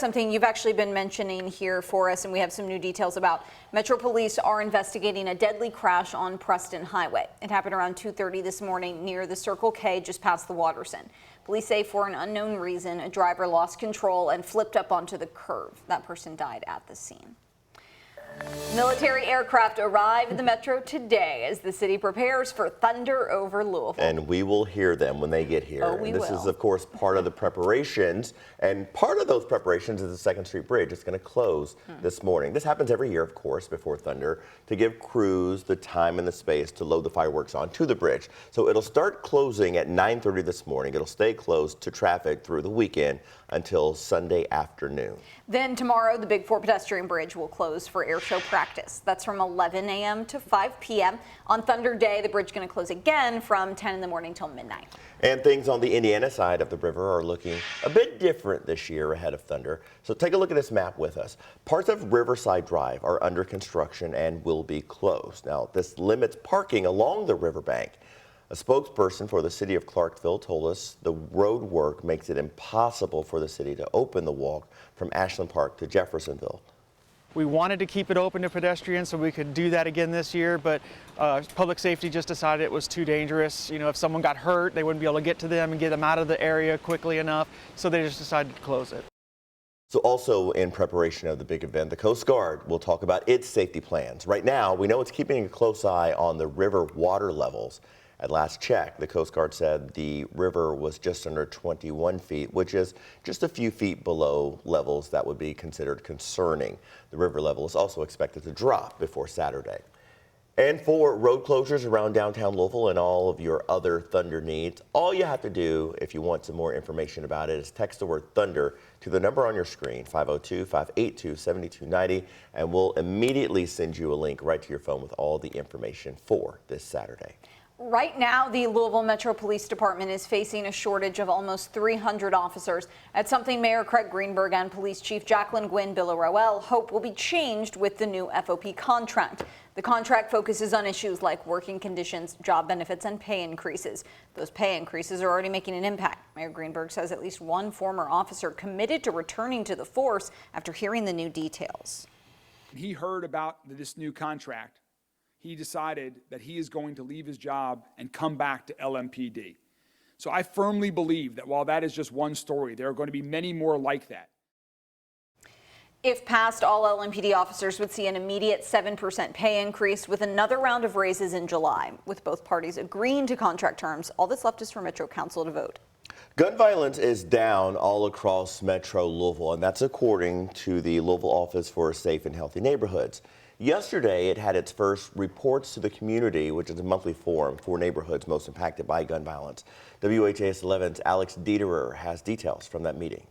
Something you've actually been mentioning here for us, and we have some new details about. Metro Police are investigating a deadly crash on Preston Highway. It happened around 2:30 this morning near the Circle K just past the Waterson. Police say for an unknown reason, a driver lost control and flipped up onto the curve. That person died at the scene. Military aircraft arrive in the metro today as the city prepares for thunder over Louisville. And we will hear them when they get here. Oh, we will. This is, of course, part of the preparations. And part of those preparations is the 2nd Street Bridge. It's going to close this morning. This happens every year, of course, before thunder, to give crews the time and the space to load the fireworks onto the bridge. So it'll start closing at 9:30 this morning. It'll stay closed to traffic through the weekend until Sunday afternoon. Then tomorrow, the Big 4 pedestrian bridge will close for air show practice. That's from 11 a.m. to 5 p.m. On Thunder Day, the bridge is going to close again from 10 in the morning till midnight. And things on the Indiana side of the river are looking a bit different this year ahead of thunder. So take a look at this map with us. Parts of Riverside Drive are under construction and will be closed. Now, this limits parking along the riverbank. A spokesperson for the city of Clarksville told us the road work makes it impossible for the city to open the walk from Ashland Park to Jeffersonville. We wanted to keep it open to pedestrians so we could do that again this year, but public safety just decided it was too dangerous. You know, if someone got hurt, they wouldn't be able to get to them and get them out of the area quickly enough, so they just decided to close it. So also in preparation of the big event, the Coast Guard will talk about its safety plans. Right now, we know it's keeping a close eye on the river water levels. At last check, the Coast Guard said the river was just under 21 feet, which is just a few feet below levels that would be considered concerning. The river level is also expected to drop before Saturday. And for road closures around downtown Louisville and all of your other thunder needs, all you have to do if you want some more information about it is text the word thunder to the number on your screen, 502-582-7290, and we'll immediately send you a link right to your phone with all the information for this Saturday. Right now, the Louisville Metro Police Department is facing a shortage of almost 300 officers. That's something Mayor Craig Greenberg and Police Chief Jacqueline Gwynn Billaroel hope will be changed with the new FOP contract. The contract focuses on issues like working conditions, job benefits, and pay increases. Those pay increases are already making an impact. Mayor Greenberg says at least one former officer committed to returning to the force after hearing the new details. He heard about this new contract. He decided that he is going to leave his job and come back to LMPD. So I firmly believe that while that is just one story, there are going to be many more like that. If passed, all LMPD officers would see an immediate 7% pay increase with another round of raises in July. With both parties agreeing to contract terms, all that's left is for Metro Council to vote. Gun violence is down all across Metro Louisville, and that's according to the Louisville Office for Safe and Healthy Neighborhoods. Yesterday, it had its first Reports to the Community, which is a monthly forum for neighborhoods most impacted by gun violence. WHAS11's Alex Dieterer has details from that meeting.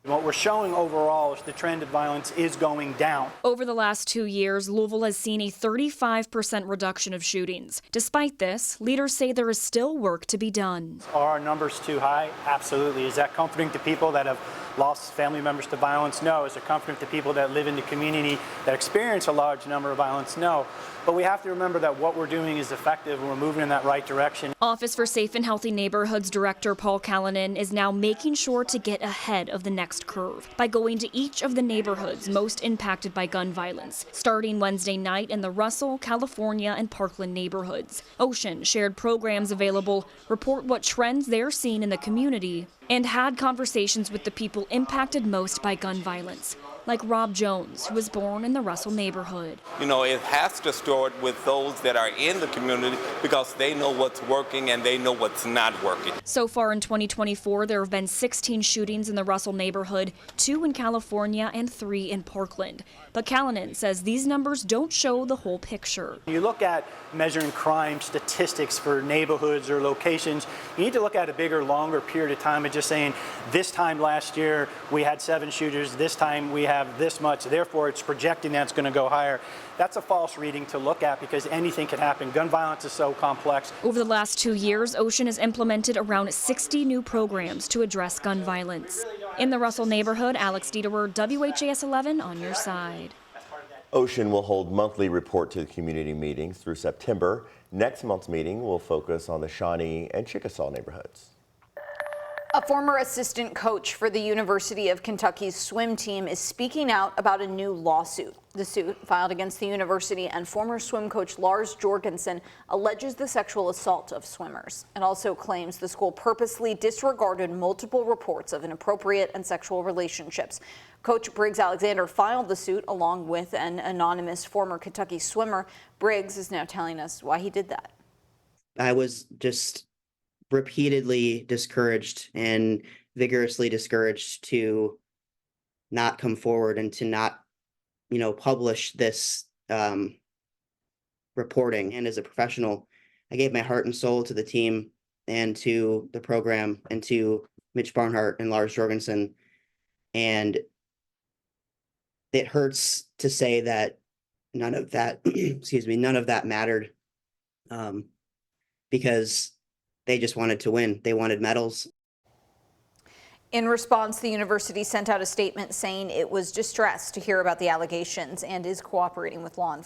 What we're showing overall is the trend of violence is going down. Over the last 2 years, Louisville has seen a 35% reduction of shootings. Despite this, leaders say there is still work to be done. Are our numbers too high? Absolutely. Is that comforting to people that have lost family members to violence? No. Is it comforting to people that live in the community that experience a large number of violence? No. But we have to remember that what we're doing is effective and we're moving in that right direction. Office for Safe and Healthy Neighborhoods Director Paul Callanan is now making sure to get ahead of the next curve by going to each of the neighborhoods most impacted by gun violence, starting Wednesday night in the Russell, California, and Parkland neighborhoods. Ocean shared programs available, report what trends they're seeing in the community, and had conversations with the people impacted most by gun violence, like Rob Jones, who was born in the Russell neighborhood. You know, it has to start with those that are in the community because they know what's working and they know what's not working. So far in 2024, there have been 16 shootings in the Russell neighborhood, 2 in California and 3 in Parkland. But Callanan says these numbers don't show the whole picture. You look at measuring crime statistics for neighborhoods or locations, you need to look at a bigger, longer period of time and just saying this time last year we had 7 shooters, this time we have this much, therefore it's projecting that it's going to go higher. That's a false reading to look at because anything can happen. Gun violence is so complex. Over the last 2 years, Ocean has implemented around 60 new programs to address gun violence. In the Russell neighborhood, Alex Dieterer, WHAS11 on your side. Ocean will hold monthly report to the community meetings through September. Next month's meeting will focus on the Shawnee and Chickasaw neighborhoods. A former assistant coach for the University of Kentucky's swim team is speaking out about a new lawsuit. The suit, filed against the university and former swim coach Lars Jorgensen, alleges the sexual assault of swimmers. It also claims the school purposely disregarded multiple reports of inappropriate and sexual relationships. Coach Briggs Alexander filed the suit along with an anonymous former Kentucky swimmer. Briggs is now telling us why he did that. I was just repeatedly discouraged and vigorously discouraged to not come forward and to not, publish this reporting. And as a professional, I gave my heart and soul to the team and to the program and to Mitch Barnhart and Lars Jorgensen. And it hurts to say that none of that, none of that mattered, because they just wanted to win. They wanted medals. In response, the university sent out a statement saying it was distressed to hear about the allegations and is cooperating with law enforcement.